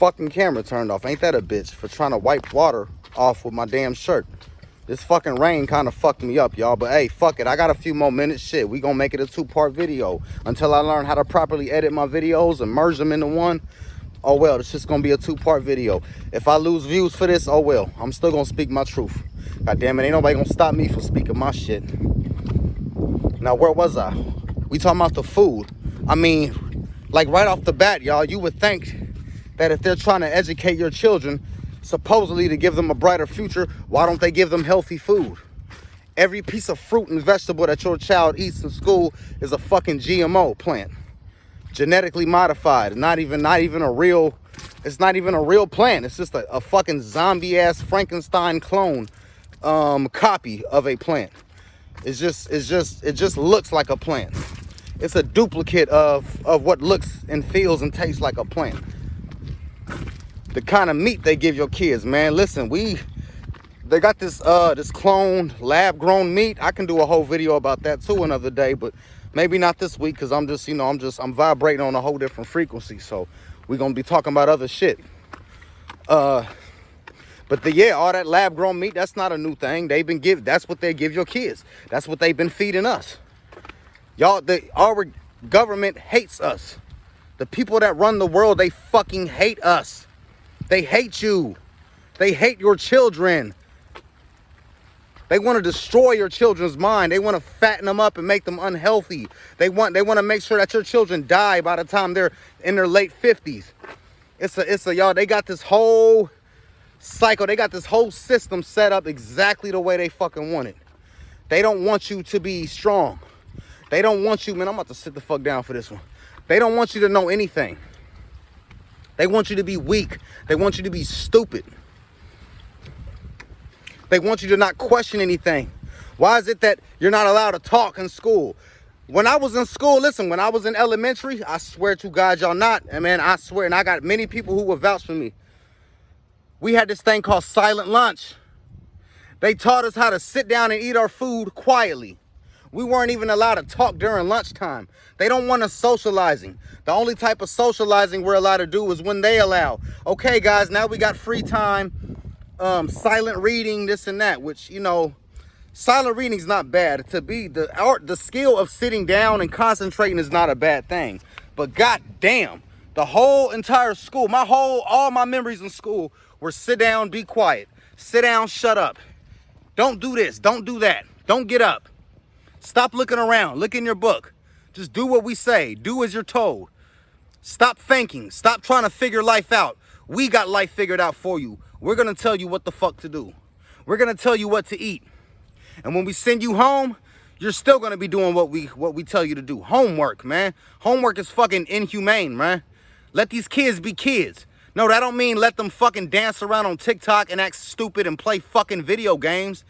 fucking camera turned off. Ain't that a bitch for trying to wipe water off with my damn shirt. This fucking rain kind of fucked me up, y'all. But hey, fuck it. I got a few more minutes. Shit, we gonna make it a 2-part video. Until I learn how to properly edit my videos and merge them into one. Oh well, it's just gonna be a 2-part video. If I lose views for this, oh well. I'm still gonna speak my truth. God damn it, ain't nobody gonna stop me from speaking my shit. Now, where was I? We talking about the food. I mean, like right off the bat, y'all, you would think that if they're trying to educate your children, supposedly to give them a brighter future, why don't they give them healthy food? Every piece of fruit and vegetable that your child eats in school is a fucking GMO plant. Genetically modified. Not even a real, it's not even a real plant. It's just a fucking zombie ass Frankenstein clone copy of a plant. It just looks like a plant. It's a duplicate of what looks and feels and tastes like a plant. The kind of meat they give your kids, man. Listen, they got this cloned lab-grown meat. I can do a whole video about that too another day, but maybe not this week because I'm just, I'm vibrating on a whole different frequency. So we're gonna be talking about other shit. But yeah, all that lab-grown meat, that's not a new thing. That's what they give your kids. That's what they've been feeding us. Y'all, our government hates us. The people that run the world, they fucking hate us. They hate you. They hate your children. They want to destroy your children's mind. They want to fatten them up and make them unhealthy. They want to make sure that your children die by the time they're in their late 50s. Y'all, they got this whole cycle. They got this whole system set up exactly the way they fucking want it. They don't want you to be strong. They don't want you, man, I'm about to sit the fuck down for this one. They don't want you to know anything. They want you to be weak. They want you to be stupid. They want you to not question anything. Why is it that you're not allowed to talk in school? When I was in school, listen, when I was in elementary, I swear to God, y'all not. And man, I swear, and I got many people who will vouch for me. We had this thing called silent lunch. They taught us how to sit down and eat our food quietly. We weren't even allowed to talk during lunchtime. They don't want us socializing. The only type of socializing we're allowed to do is when they allow. Okay, guys, now we got free time. Silent reading, this and that, which, silent reading is not bad. The skill of sitting down and concentrating is not a bad thing. But goddamn, the whole entire school, all my memories in school were sit down, be quiet. Sit down, shut up. Don't do this, don't do that. Don't get up. Stop looking around. Look in your book. Just do what we say. Do as you're told. Stop thinking. Stop trying to figure life out. We got life figured out for you. We're going to tell you what the fuck to do. We're going to tell you what to eat. And when we send you home, you're still going to be doing what we tell you to do. Homework, man. Homework is fucking inhumane, man. Let these kids be kids. No, that don't mean let them fucking dance around on TikTok and act stupid and play fucking video games.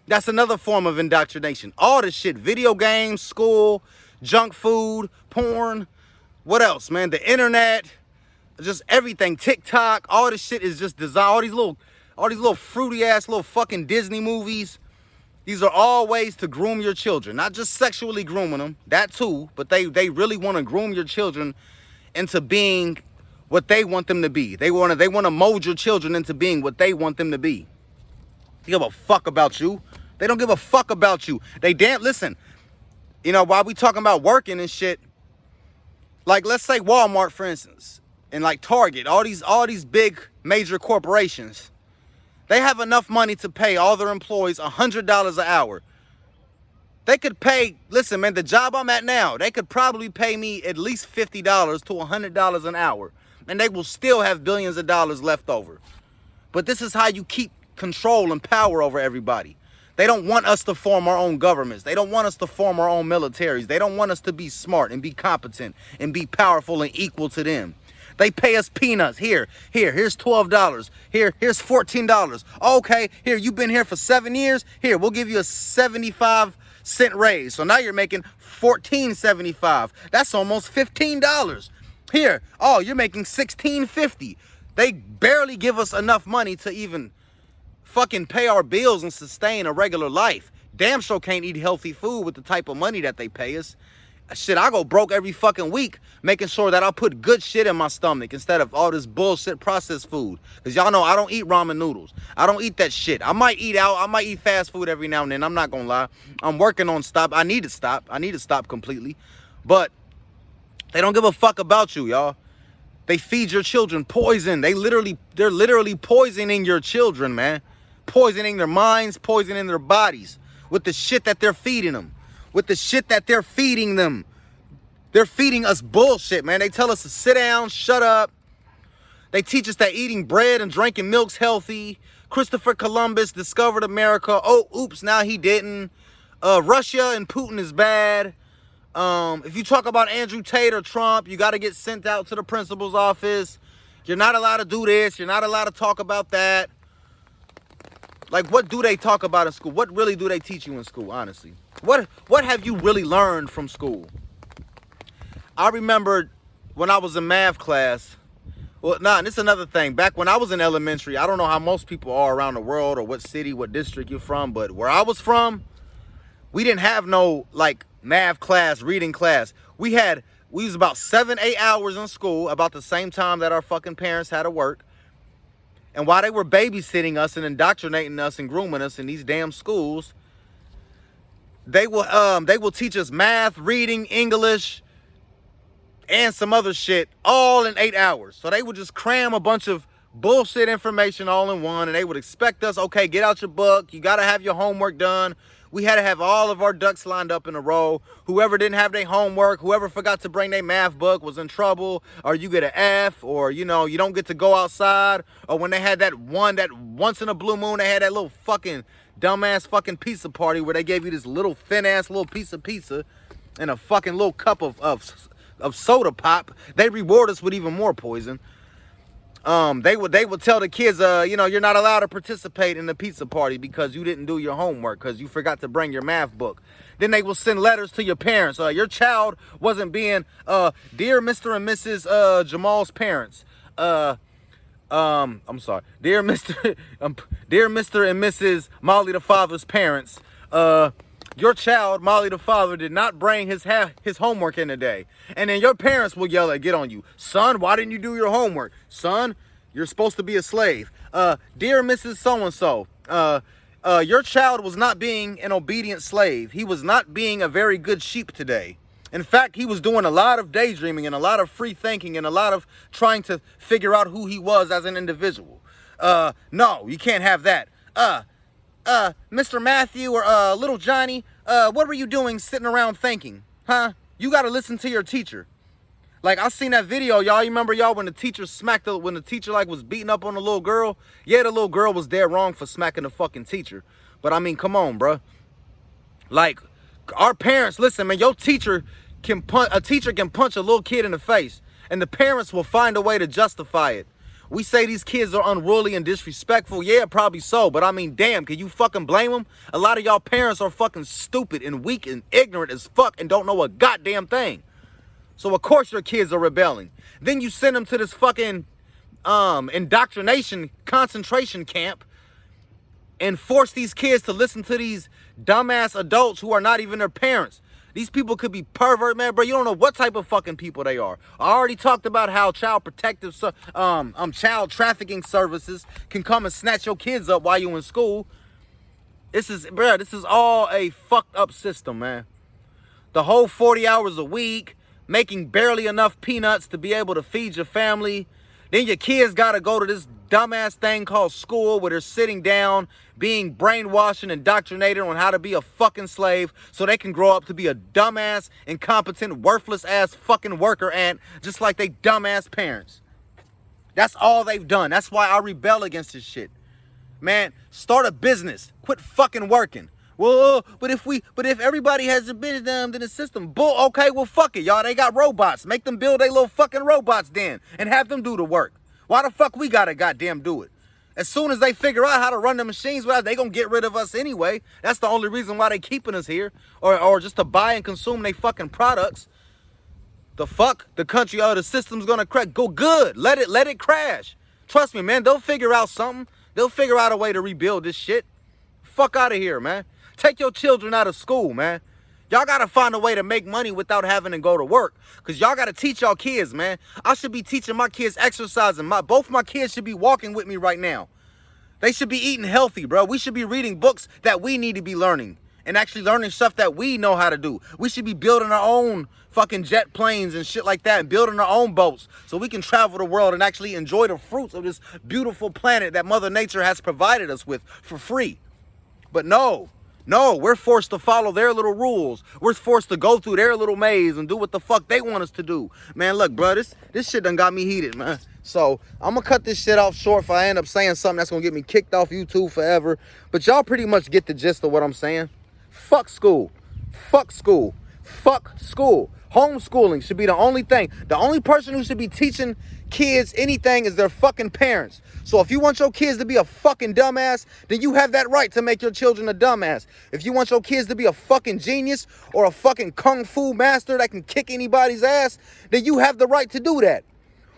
That's another form of indoctrination. All this shit, video games, school, junk food, porn, what else, man? The internet, just everything, TikTok, all this shit is just designed, all these little fruity ass little fucking Disney movies. These are all ways to groom your children, not just sexually grooming them, that too, but they really want to groom your children into being what they want them to be. They want to mold your children into being what they want them to be. They give a fuck about you. They don't give a fuck about you. Listen, while we talking about working and shit, like let's say Walmart, for instance, and like Target, all these big major corporations, they have enough money to pay all their employees $100 an hour. They could pay, listen, man, the job I'm at now, they could probably pay me at least $50 to $100 an hour, and they will still have billions of dollars left over. But this is how you keep control and power over everybody. They don't want us to form our own governments. They don't want us to form our own militaries. They don't want us to be smart and be competent and be powerful and equal to them. They pay us peanuts. Here's $12. Here's $14. Okay, here, you've been here for 7 years. Here, we'll give you a 75-cent raise. So now you're making $14.75. That's almost $15. Here, you're making $16.50. They barely give us enough money to even fucking pay our bills and sustain a regular life. Damn sure can't eat healthy food with the type of money that they pay us. Shit, I go broke every fucking week making sure that I put good shit in my stomach instead of all this bullshit processed food. Because y'all know I don't eat ramen noodles. I don't eat that shit. I might eat out. I might eat fast food every now and then. I'm not going to lie. I'm working on stop. I need to stop. I need to stop completely. But they don't give a fuck about you, y'all. They feed your children poison. They're literally poisoning your children, man. Poisoning their minds, poisoning their bodies with the shit that they're feeding them. With the shit that they're feeding them. They're feeding us bullshit, man. They tell us to sit down, shut up. They teach us that eating bread and drinking milk's healthy. Christopher Columbus discovered America. Oh, oops, now he didn't. Russia and Putin is bad. If you talk about Andrew Tate or Trump, you got to get sent out to the principal's office. You're not allowed to do this. You're not allowed to talk about that. Like, what do they talk about in school? What really do they teach you in school, honestly? What have you really learned from school? I remember when I was in math class. Well, and it's another thing. Back when I was in elementary, I don't know how most people are around the world or what city, what district you're from, but where I was from, we didn't have no, like, math class, reading class. We was about 7-8 hours in school, about the same time that our fucking parents had to work. And while they were babysitting us and indoctrinating us and grooming us in these damn schools, they will teach us math, reading, English, and some other shit all in 8 hours. So they would just cram a bunch of bullshit information all in one, and they would expect us, okay, get out your book. You got to have your homework done. We had to have all of our ducks lined up in a row. Whoever didn't have their homework, whoever forgot to bring their math book was in trouble, or you get an F, or, you know, you don't get to go outside. Or when they had that once in a blue moon, they had that little fucking dumbass fucking pizza party where they gave you this little thin ass little piece of pizza and a fucking little cup of soda pop. They reward us with even more poison. They would tell the kids, you know, you're not allowed to participate in the pizza party because you didn't do your homework, because you forgot to bring your math book. Then they will send letters to your parents. Your child wasn't being, dear Mr. and Mrs. Jamal's parents. I'm sorry, dear Mr. Dear Mr. and Mrs. Molly the father's parents. Your child, Molly the father, did not bring his homework in today. And then your parents will get on you. Son, why didn't you do your homework? Son, you're supposed to be a slave. Dear Mrs. So-and-so, your child was not being an obedient slave. He was not being a very good sheep today. In fact, he was doing a lot of daydreaming and a lot of free thinking and a lot of trying to figure out who he was as an individual. No, you can't have that. Mr. Matthew or little Johnny, what were you doing sitting around thinking? Huh? You got to listen to your teacher. Like, I seen that video, y'all. You remember, y'all, when the teacher when the teacher, like, was beating up on the little girl? Yeah, the little girl was dead wrong for smacking the fucking teacher. But, I mean, come on, bruh. Like, our parents, listen, man, your teacher can punch a little kid in the face, and the parents will find a way to justify it. We say these kids are unruly and disrespectful. Yeah, probably so. But I mean, damn, can you fucking blame them? A lot of y'all parents are fucking stupid and weak and ignorant as fuck and don't know a goddamn thing. So of course your kids are rebelling. Then you send them to this fucking indoctrination concentration camp and force these kids to listen to these dumbass adults who are not even their parents. These people could be pervert, man, bro. You don't know what type of fucking people they are. I already talked about how child trafficking services can come and snatch your kids up while you're in school. This is all a fucked up system, man. The whole 40 hours a week, making barely enough peanuts to be able to feed your family. Then your kids got to go to this dumbass thing called school where they're sitting down, being brainwashed and indoctrinated on how to be a fucking slave so they can grow up to be a dumbass, incompetent, worthless ass fucking worker ant just like they dumbass parents. That's all they've done. That's why I rebel against this shit. Man, start a business. Quit fucking working. Well, but if everybody has a business, then the system, okay, well, fuck it, y'all. They got robots. Make them build their little fucking robots then and have them do the work. Why the fuck we gotta goddamn do it? As soon as they figure out how to run the machines, well, they gonna get rid of us anyway. That's the only reason why they keeping us here, or just to buy and consume their fucking products. The fuck, the country or the system's gonna crash. Go good. Let it crash. Trust me, man. They'll figure out something. They'll figure out a way to rebuild this shit. Fuck out of here, man. Take your children out of school, man. Y'all got to find a way to make money without having to go to work. Because y'all got to teach y'all kids, man. I should be teaching my kids exercising. Both my kids should be walking with me right now. They should be eating healthy, bro. We should be reading books that we need to be learning. And actually learning stuff that we know how to do. We should be building our own fucking jet planes and shit like that. And building our own boats. So we can travel the world and actually enjoy the fruits of this beautiful planet that Mother Nature has provided us with for free. But no, we're forced to follow their little rules. We're forced to go through their little maze and do what the fuck they want us to do. Man, look, bro, this shit done got me heated, man. So I'm gonna cut this shit off short if I end up saying something that's gonna get me kicked off YouTube forever. But y'all pretty much get the gist of what I'm saying. Fuck school. Fuck school. Fuck school. Homeschooling should be the only thing. The only person who should be teaching kids anything is their fucking parents. So if you want your kids to be a fucking dumbass, then you have that right to make your children a dumbass. If you want your kids to be a fucking genius or a fucking kung fu master that can kick anybody's ass, then you have the right to do that.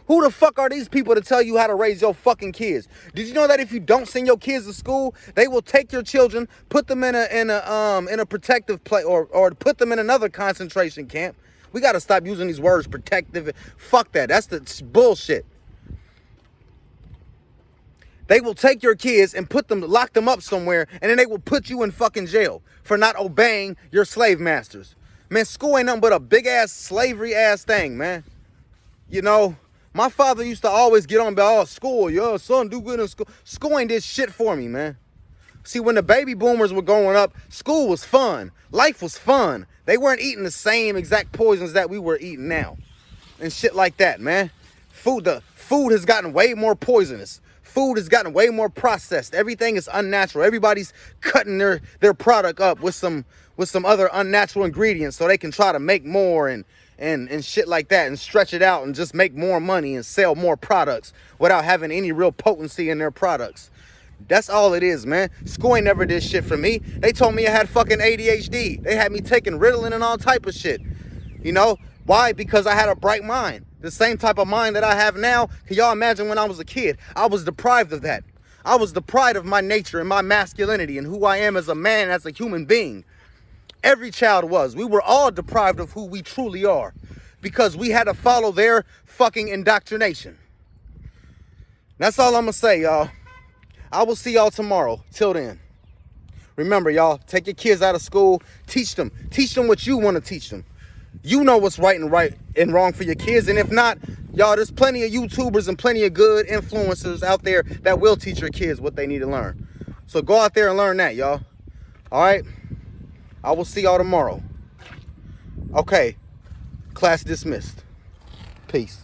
Who the fuck are these people to tell you how to raise your fucking kids? Did you know that if you don't send your kids to school, they will take your children, put them in a protective place or put them in another concentration camp? We got to stop using these words, protective. Fuck that. That's the bullshit. They will take your kids and lock them up somewhere, and then they will put you in fucking jail for not obeying your slave masters. Man, school ain't nothing but a big ass slavery ass thing, man. You know, my father used to always get on about, oh, school, your son do good in school. School ain't did shit for me, man. See, when the baby boomers were growing up, school was fun. Life was fun. They weren't eating the same exact poisons that we were eating now. And shit like that, man. The food has gotten way more poisonous. Food has gotten way more processed. Everything is unnatural. Everybody's cutting their product up with some other unnatural ingredients so they can try to make more and shit like that and stretch it out and just make more money and sell more products without having any real potency in their products. That's all it is, man. School ain't never did shit for me. They told me I had fucking ADHD. They had me taking Ritalin and all type of shit. You know? Why? Because I had a bright mind. The same type of mind that I have now. Can y'all imagine when I was a kid? I was deprived of that. I was deprived of my nature and my masculinity and who I am as a man, as a human being. Every child was. We were all deprived of who we truly are because we had to follow their fucking indoctrination. That's all I'm going to say, y'all. I will see y'all tomorrow. Till then. Remember, y'all, take your kids out of school. Teach them. Teach them what you want to teach them. You know what's right and wrong for your kids. And if not, y'all, there's plenty of YouTubers and plenty of good influencers out there that will teach your kids what they need to learn. So go out there and learn that, y'all. All right? I will see y'all tomorrow. Okay. Class dismissed. Peace.